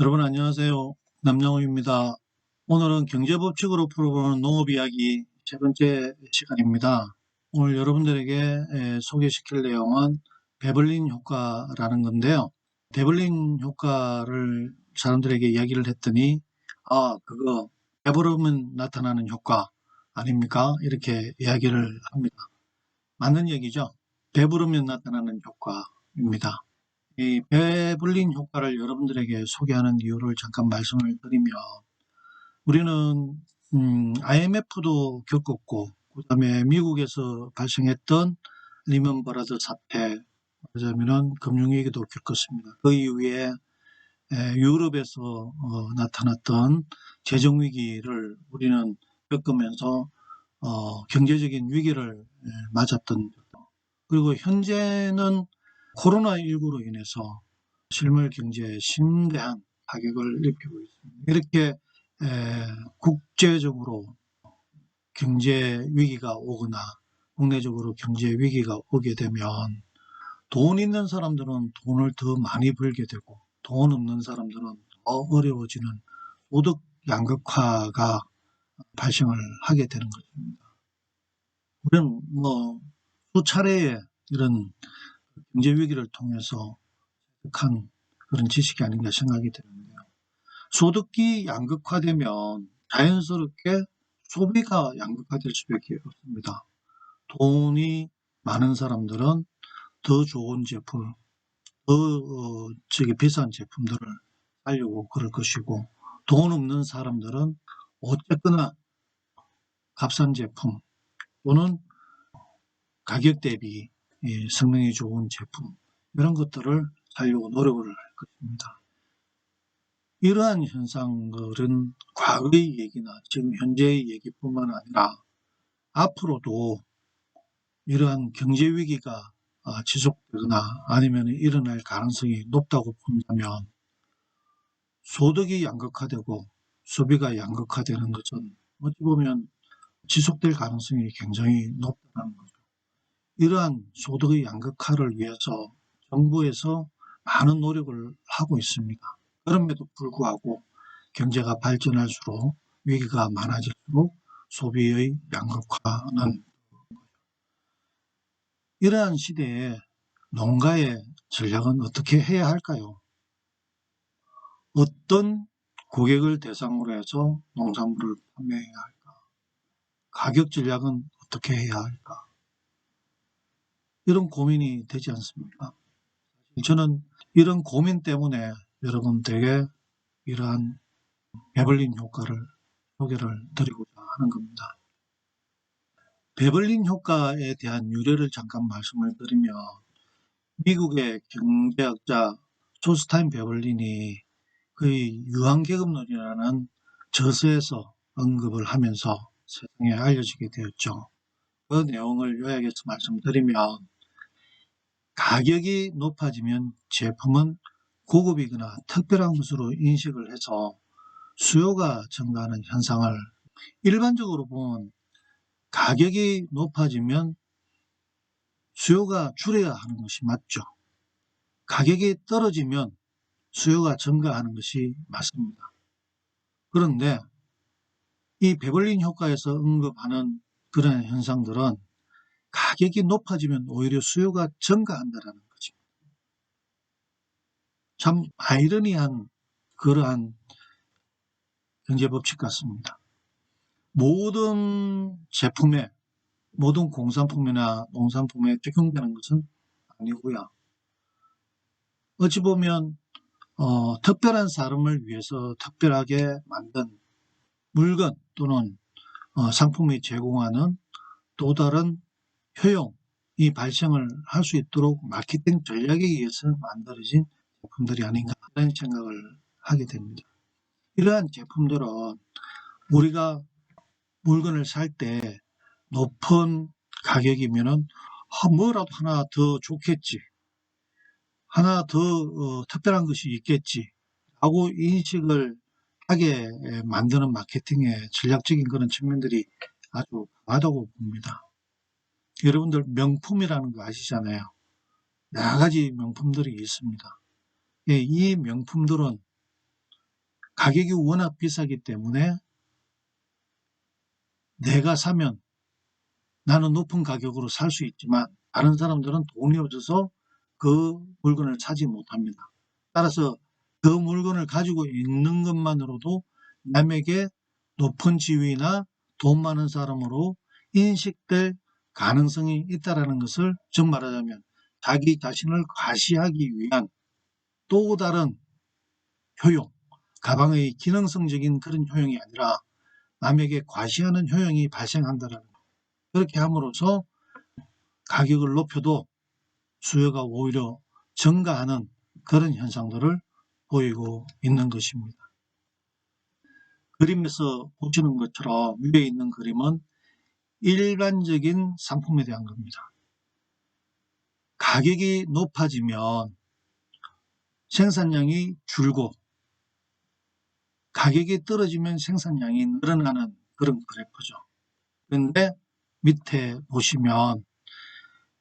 여러분 안녕하세요. 남영우입니다. 오늘은 경제법칙으로 풀어보는 농업이야기 세 번째 시간입니다. 오늘 여러분들에게 소개시킬 내용은 베블린 효과라는 건데요. 베블린 효과를 사람들에게 이야기를 했더니 그거 배부르면 나타나는 효과 아닙니까? 이렇게 이야기를 합니다. 맞는 얘기죠. 배부르면 나타나는 효과입니다. 이 배불린 효과를 여러분들에게 소개하는 이유를 잠깐 말씀을 드리면, 우리는 IMF도 겪었고, 그다음에 미국에서 발생했던 리먼 브라더 사태, 말하자면은 금융위기도 겪었습니다. 그 이후에 유럽에서 나타났던 재정위기를 우리는 겪으면서 경제적인 위기를 맞았던, 그리고 현재는 코로나19로 인해서 실물 경제에 심대한 타격을 입히고 있습니다. 이렇게 국제적으로 경제 위기가 오거나 국내적으로 경제 위기가 오게 되면 돈 있는 사람들은 돈을 더 많이 벌게 되고, 돈 없는 사람들은 더 어려워지는 소득 양극화가 발생을 하게 되는 것입니다. 우리는 수차례의 이런 경제 위기를 통해서 한 그런 지식이 아닌가 생각이 드는데요. 소득이 양극화되면 자연스럽게 소비가 양극화될 수밖에 없습니다. 돈이 많은 사람들은 더 좋은 제품, 더 비싼 제품들을 사려고 그럴 것이고, 돈 없는 사람들은 어쨌거나 값싼 제품 또는 가격 대비 성능이 좋은 제품, 이런 것들을 사려고 노력을 할 것입니다. 이러한 현상들은 과거의 얘기나 지금 현재의 얘기뿐만 아니라 앞으로도 이러한 경제 위기가 지속되거나 아니면 일어날 가능성이 높다고 본다면, 소득이 양극화되고 소비가 양극화되는 것은 어찌 보면 지속될 가능성이 굉장히 높다는 거죠. 이러한 소득의 양극화를 위해서 정부에서 많은 노력을 하고 있습니다. 그럼에도 불구하고 경제가 발전할수록 위기가 많아질수록 소비의 양극화는, 이러한 시대에 농가의 전략은 어떻게 해야 할까요? 어떤 고객을 대상으로 해서 농산물을 판매해야 할까? 가격 전략은 어떻게 해야 할까? 이런 고민이 되지 않습니까? 저는 이런 고민 때문에 여러분들에게 이러한 베블린 효과를 소개를 드리고자 하는 겁니다. 베블린 효과에 대한 유래를 잠깐 말씀을 드리면, 미국의 경제학자 조스타인 베블린이 그의 유한계급론이라는 저서에서 언급을 하면서 세상에 알려지게 되었죠. 그 내용을 요약해서 말씀드리면, 가격이 높아지면 제품은 고급이거나 특별한 것으로 인식을 해서 수요가 증가하는 현상을, 일반적으로 보면 가격이 높아지면 수요가 줄여야 하는 것이 맞죠. 가격이 떨어지면 수요가 증가하는 것이 맞습니다. 그런데 이 베벌린 효과에서 언급하는 그런 현상들은 가격이 높아지면 오히려 수요가 증가한다는 것입니다. 참 아이러니한 그러한 경제법칙 같습니다. 모든 제품에, 모든 공산품이나 농산품에 적용되는 것은 아니고요. 어찌 보면 특별한 사람을 위해서 특별하게 만든 물건 또는 상품이 제공하는 또 다른 효용이 발생을 할 수 있도록 마케팅 전략에 의해서 만들어진 제품들이 아닌가 하는 생각을 하게 됩니다. 이러한 제품들은 우리가 물건을 살 때 높은 가격이면은 뭐라도 하나 더 좋겠지, 하나 더 특별한 것이 있겠지 하고 인식을 하게 만드는 마케팅의 전략적인 그런 측면들이 아주 강하다고 봅니다. 여러분들 명품이라는 거 아시잖아요. 여러 가지 명품들이 있습니다. 이 명품들은 가격이 워낙 비싸기 때문에 내가 사면 나는 높은 가격으로 살 수 있지만 다른 사람들은 돈이 없어서 그 물건을 사지 못합니다. 따라서 그 물건을 가지고 있는 것만으로도 남에게 높은 지위나 돈 많은 사람으로 인식될 가능성이 있다는 것을 즉 말하자면 자기 자신을 과시하기 위한 또 다른 효용, 가방의 기능성적인 그런 효용이 아니라 남에게 과시하는 효용이 발생한다는 것. 그렇게 함으로써 가격을 높여도 수요가 오히려 증가하는 그런 현상들을 보이고 있는 것입니다. 그림에서 보시는 것처럼 위에 있는 그림은 일반적인 상품에 대한 겁니다. 가격이 높아지면 생산량이 줄고 가격이 떨어지면 생산량이 늘어나는 그런 그래프죠. 그런데 밑에 보시면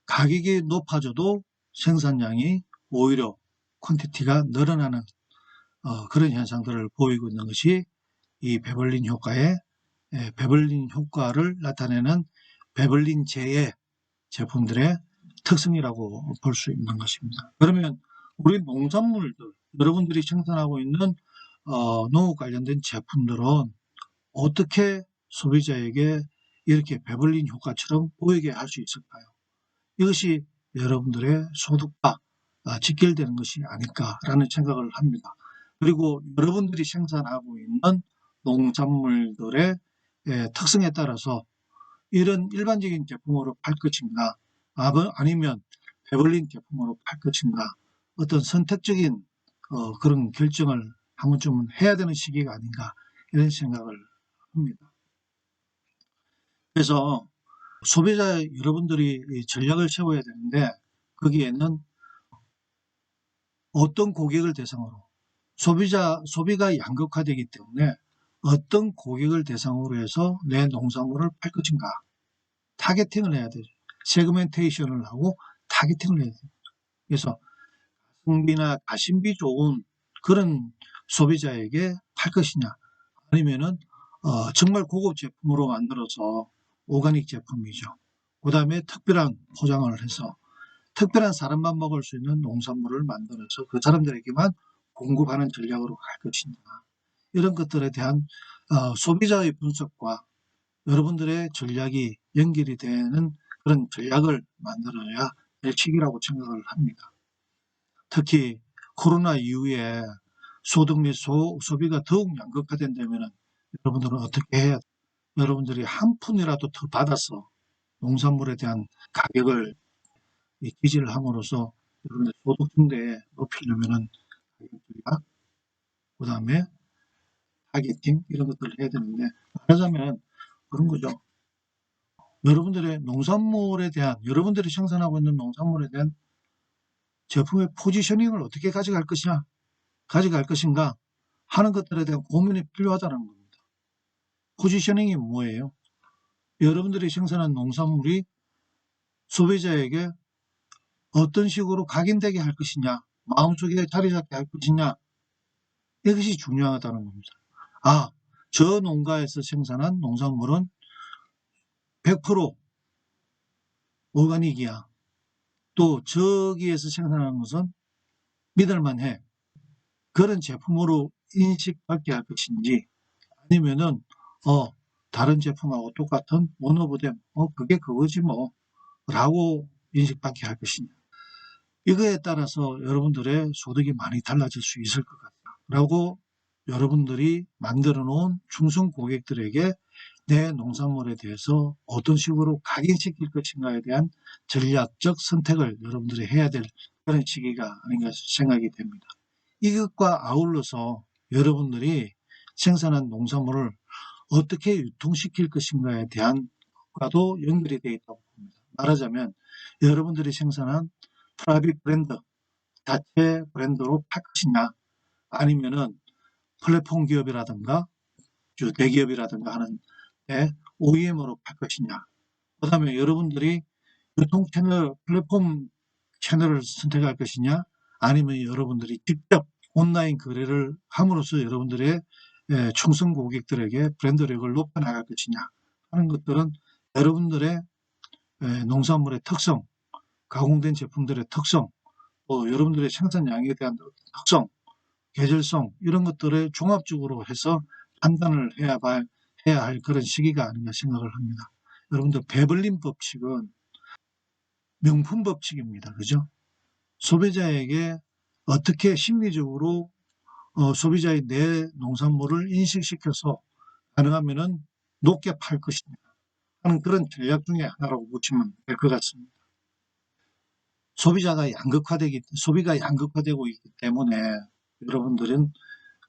가격이 높아져도 생산량이 오히려 퀀티티가 늘어나는 그런 현상들을 보이고 있는 것이 이 베벌린 효과의 베벌린 효과를 나타내는 베벌린 제의 제품들의 특성이라고 볼 수 있는 것입니다. 그러면 우리 농산물들, 여러분들이 생산하고 있는 농업 관련된 제품들은 어떻게 소비자에게 이렇게 베벌린 효과처럼 보이게 할 수 있을까요? 이것이 여러분들의 소득과 직결되는 것이 아닐까라는 생각을 합니다. 그리고 여러분들이 생산하고 있는 농산물들의 특성에 따라서 이런 일반적인 제품으로 팔 것인가 아니면 베벌린 제품으로 팔 것인가 어떤 선택적인 그런 결정을 한 번쯤은 해야 되는 시기가 아닌가 이런 생각을 합니다. 그래서 소비자 여러분들이 전략을 세워야 되는데 거기에는 어떤 고객을 대상으로 소비가 양극화되기 때문에 어떤 고객을 대상으로 해서 내 농산물을 팔 것인가 타겟팅을 해야 되죠. 세그멘테이션을 하고 타겟팅을 해야 돼요. 그래서 가성비나 가심비 좋은 그런 소비자에게 팔 것이냐 아니면은 정말 고급 제품으로 만들어서 오가닉 제품이죠. 그 다음에 특별한 포장을 해서 특별한 사람만 먹을 수 있는 농산물을 만들어서 그 사람들에게만 공급하는 전략으로 갈 것이냐 이런 것들에 대한 소비자의 분석과 여러분들의 전략이 연결이 되는 그런 전략을 만들어야 될 시기라고 생각을 합니다. 특히 코로나 이후에 소득 및 소비가 더욱 양극화된다면 여러분들은 어떻게 해야 돼요? 여러분들이 한 푼이라도 더 받아서 농산물에 대한 가격을 기지를 함으로써 여러분들 소득 증대에 높이려면은 가격 전략, 그 다음에 타겟팅 이런 것들을 해야 되는데 말하자면 그런 거죠. 여러분들의 농산물에 대한 여러분들이 생산하고 있는 농산물에 대한 제품의 포지셔닝을 어떻게 가져갈 것인가 하는 것들에 대한 고민이 필요하다는 겁니다. 포지셔닝이 뭐예요? 여러분들이 생산한 농산물이 소비자에게 어떤 식으로 각인되게 할 것이냐, 마음속에 자리 잡게 할 것이냐, 이것이 중요하다는 겁니다. 저 농가에서 생산한 농산물은 100% 오가닉이야. 또 저기에서 생산하는 것은 믿을만해. 그런 제품으로 인식받게 할 것인지 아니면은 다른 제품하고 똑같은 모노브댐 그게 그거지 뭐 라고 인식받게 할 것이냐. 이거에 따라서 여러분들의 소득이 많이 달라질 수 있을 것 같다. 라고 여러분들이 만들어 놓은 충성 고객들에게 내 농산물에 대해서 어떤 식으로 각인시킬 것인가에 대한 전략적 선택을 여러분들이 해야 될 그런 시기가 아닌가 생각이 됩니다. 이것과 아울러서 여러분들이 생산한 농산물을 어떻게 유통시킬 것인가에 대한 것과도 연결이 되어 있다고 봅니다. 말하자면 여러분들이 생산한 프라이빗 브랜드, 자체 브랜드로 팔 것이냐 아니면은 플랫폼 기업이라든가 대기업이라든가 하는 OEM으로 팔 것이냐 그 다음에 여러분들이 유통 채널 플랫폼 채널을 선택할 것이냐 아니면 여러분들이 직접 온라인 거래를 함으로써 여러분들의 충성 고객들에게 브랜드력을 높여나갈 것이냐 하는 것들은 여러분들의 농산물의 특성, 가공된 제품들의 특성, 또 여러분들의 생산량에 대한 특성, 계절성 이런 것들을 종합적으로 해서 판단을 해야 할 그런 시기가 아닌가 생각을 합니다. 여러분들 베블린 법칙은 명품 법칙입니다. 그죠? 소비자에게 어떻게 심리적으로 소비자의 내 농산물을 인식시켜서 가능하면은 높게 팔 것이냐 하는 그런 전략 중에 하나라고 보시면 될 것 같습니다. 소비가 양극화되고 있기 때문에 여러분들은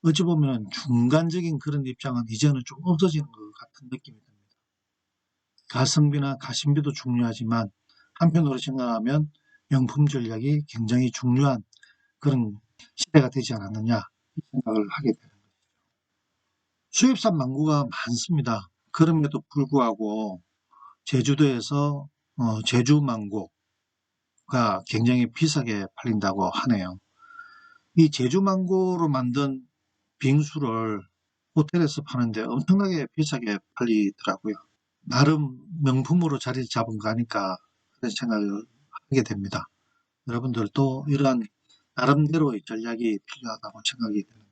어찌 보면 중간적인 그런 입장은 이제는 좀 없어지는 것 같은 느낌이 듭니다. 가성비나 가심비도 중요하지만 한편으로 생각하면 명품 전략이 굉장히 중요한 그런 시대가 되지 않았느냐 이 생각을 하게 되는 거죠. 수입산 망고가 많습니다. 그럼에도 불구하고 제주도에서 제주 망고가 굉장히 비싸게 팔린다고 하네요. 이 제주 망고로 만든 빙수를 호텔에서 파는데 엄청나게 비싸게 팔리더라고요. 나름 명품으로 자리를 잡은 거 아닐까 그런 생각을 하게 됩니다. 여러분들도 이러한 나름대로의 전략이 필요하다고 생각이 드는데요.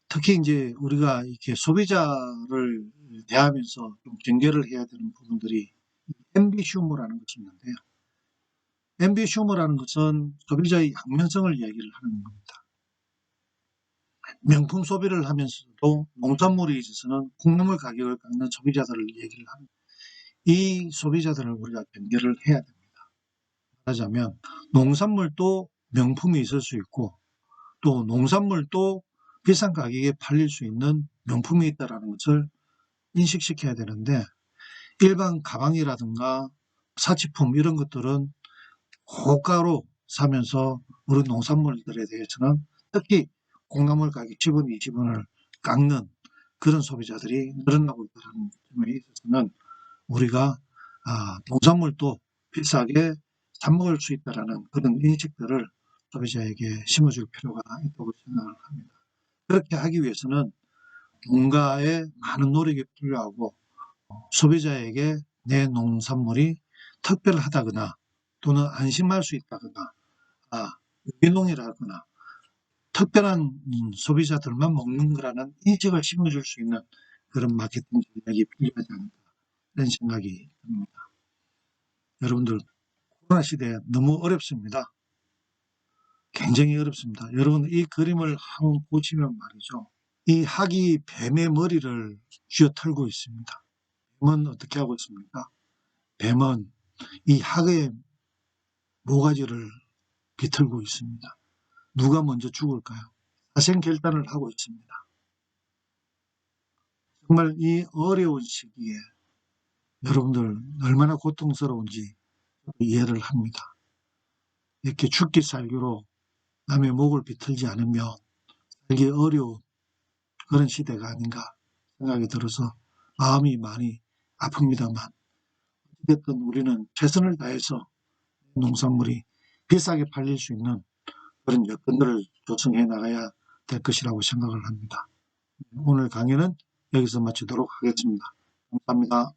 특히 이제 우리가 이렇게 소비자를 대하면서 좀 경계를 해야 되는 부분들이 MB 슈머라는 것이 있는데요. MB 슈머라는 것은 소비자의 양면성을 이야기를 하는 겁니다. 명품 소비를 하면서도 농산물에 있어서는 콩나물 가격을 깎는 소비자들을 얘기를 합니다. 이 소비자들을 우리가 경계를 해야 됩니다. 말하자면 농산물도 명품이 있을 수 있고 또 농산물도 비싼 가격에 팔릴 수 있는 명품이 있다는 것을 인식시켜야 되는데 일반 가방이라든가 사치품 이런 것들은 고가로 사면서 우리 농산물들에 대해서는 특히 콩나물 가격 10원, 20원을 깎는 그런 소비자들이 늘어나고 있다는 점에 있어서는 우리가 농산물도 비싸게 삽먹을 수 있다는 그런 인식들을 소비자에게 심어줄 필요가 있다고 생각을 합니다. 그렇게 하기 위해서는 뭔가의 많은 노력이 필요하고 소비자에게 내 농산물이 특별하다거나 또는 안심할 수 있다거나 유기농이라거나 특별한 소비자들만 먹는 거라는 인식을 심어줄 수 있는 그런 마케팅 전략이 필요하지 않을까 이런 생각이 듭니다. 여러분들 코로나 시대에 너무 어렵습니다. 굉장히 어렵습니다. 여러분 이 그림을 한번 보시면 말이죠. 이 학이 뱀의 머리를 쥐어털고 있습니다. 뱀은 어떻게 하고 있습니까? 뱀은 이 학의 모가지를 비틀고 있습니다. 누가 먼저 죽을까요? 사생결단을 하고 있습니다. 정말 이 어려운 시기에 여러분들 얼마나 고통스러운지 이해를 합니다. 이렇게 죽기 살기로 남의 목을 비틀지 않으면 살기 어려운 그런 시대가 아닌가 생각이 들어서 마음이 많이 아픕니다만 어쨌든 우리는 최선을 다해서 농산물이 비싸게 팔릴 수 있는 그런 여건들을 조성해 나가야 될 것이라고 생각을 합니다. 오늘 강의는 여기서 마치도록 하겠습니다. 감사합니다.